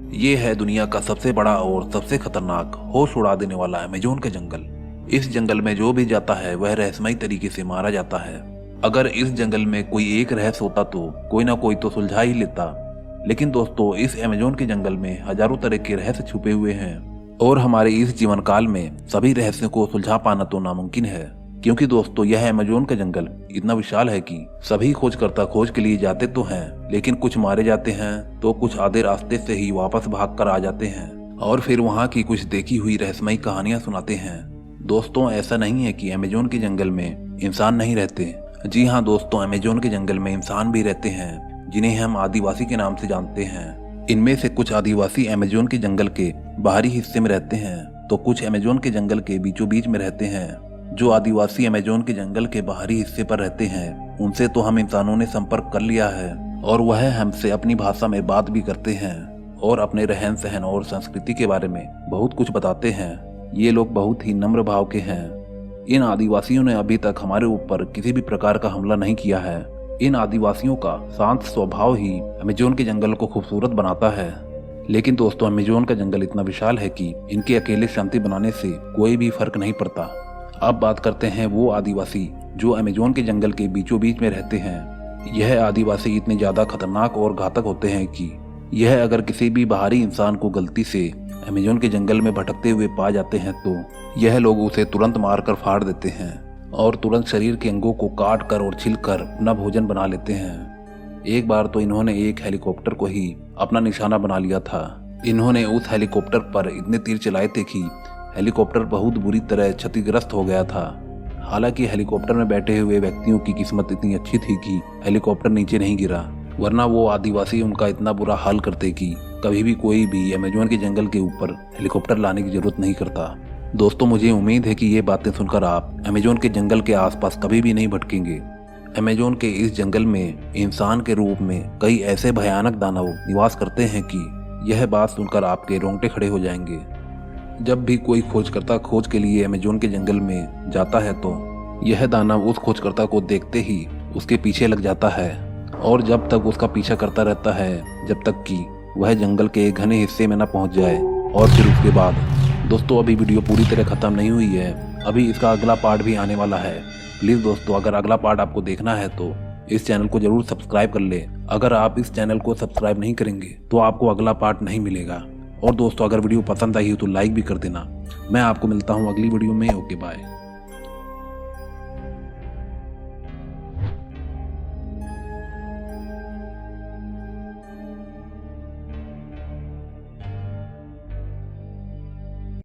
ये है दुनिया का सबसे बड़ा और सबसे खतरनाक होश उड़ा देने वाला अमेजोन का जंगल। इस जंगल में जो भी जाता है वह रहस्यमयी तरीके से मारा जाता है। अगर इस जंगल में कोई एक रहस्य होता तो कोई ना कोई तो सुलझा ही लेता, लेकिन दोस्तों इस अमेजोन के जंगल में हजारों तरह के रहस्य छुपे हुए हैं और हमारे इस जीवन काल में सभी रहस्यों को सुलझा पाना तो नामुमकिन है, क्योंकि दोस्तों यह अमेजोन का जंगल इतना विशाल है कि सभी खोजकर्ता खोज के लिए जाते तो हैं, लेकिन कुछ मारे जाते हैं तो कुछ आधे रास्ते से ही वापस भाग कर आ जाते हैं और फिर वहाँ की कुछ देखी हुई रहस्यमयी कहानियां सुनाते हैं। दोस्तों ऐसा नहीं है कि अमेजोन के जंगल में इंसान नहीं रहते। जी हाँ दोस्तों, अमेजोन के जंगल में इंसान भी रहते हैं जिन्हें हम आदिवासी के नाम से जानते हैं। इनमें से कुछ आदिवासी अमेजोन के जंगल के बाहरी हिस्से में रहते हैं तो कुछ अमेजोन के जंगल के बीचों बीच में रहते हैं। जो आदिवासी अमेजोन के जंगल के बाहरी हिस्से पर रहते हैं उनसे तो हम इंसानों ने संपर्क कर लिया है और वह हमसे अपनी भाषा में बात भी करते हैं और अपने रहन सहन और संस्कृति के बारे में बहुत कुछ बताते हैं। ये लोग बहुत ही नम्र भाव के हैं। इन आदिवासियों ने अभी तक हमारे ऊपर किसी भी प्रकार का हमला नहीं किया है। इन आदिवासियों का शांत स्वभाव ही अमेजोन के जंगल को खूबसूरत बनाता है। लेकिन दोस्तों अमेजोन का जंगल इतना विशाल है कि इनके अकेले शांति बनाने से कोई भी फर्क नहीं पड़ता। अब बात करते हैं वो आदिवासी जो अमेजोन के जंगल के बीचों बीच में रहते हैं। यह आदिवासी इतने ज्यादा खतरनाक और घातक होते हैं कि यह अगर किसी भी बाहरी इंसान को गलती से अमेजोन के जंगल में भटकते हुए पा जाते हैं तो यह लोग उसे तुरंत मारकर फाड़ देते हैं और तुरंत शरीर के अंगों को काट कर और छिलकर अपना भोजन बना लेते हैं। एक बार तो इन्होंने एक हेलीकॉप्टर को ही अपना निशाना बना लिया था। इन्होंने उस हेलीकॉप्टर पर इतने तीर चलाए थे कि हेलीकॉप्टर बहुत बुरी तरह क्षतिग्रस्त हो गया था। हालांकि हेलीकॉप्टर में बैठे हुए व्यक्तियों की किस्मत इतनी अच्छी थी कि हेलीकॉप्टर नीचे नहीं गिरा, वरना वो आदिवासी उनका इतना बुरा हाल करते कि कभी भी कोई भी अमेजोन के जंगल के ऊपर हेलीकॉप्टर लाने की जरूरत नहीं करता। दोस्तों मुझे उम्मीद है कि ये बातें सुनकर आप अमेजोन के जंगल के आसपास कभी भी नहीं भटकेंगे। अमेजोन के इस जंगल में इंसान के रूप में कई ऐसे भयानक दानव निवास करते हैं कि यह बात सुनकर आपके रोंगटे खड़े हो जाएंगे। जब भी कोई खोजकर्ता खोज के लिए अमेजोन के जंगल में जाता है तो यह दानव उस खोजकर्ता को देखते ही उसके पीछे लग जाता है और जब तक उसका पीछा करता रहता है जब तक कि वह जंगल के घने हिस्से में न पहुंच जाए। और फिर उसके बाद दोस्तों अभी वीडियो पूरी तरह खत्म नहीं हुई है, अभी इसका अगला पार्ट भी आने वाला है। प्लीज दोस्तों अगर अगला पार्ट आपको देखना है तो इस चैनल को जरूर सब्सक्राइब कर ले। अगर आप इस चैनल को सब्सक्राइब नहीं करेंगे तो आपको अगला पार्ट नहीं मिलेगा। और दोस्तों अगर वीडियो पसंद आई हो तो लाइक भी कर देना। मैं आपको मिलता हूँ अगली वीडियो में। Okay bye.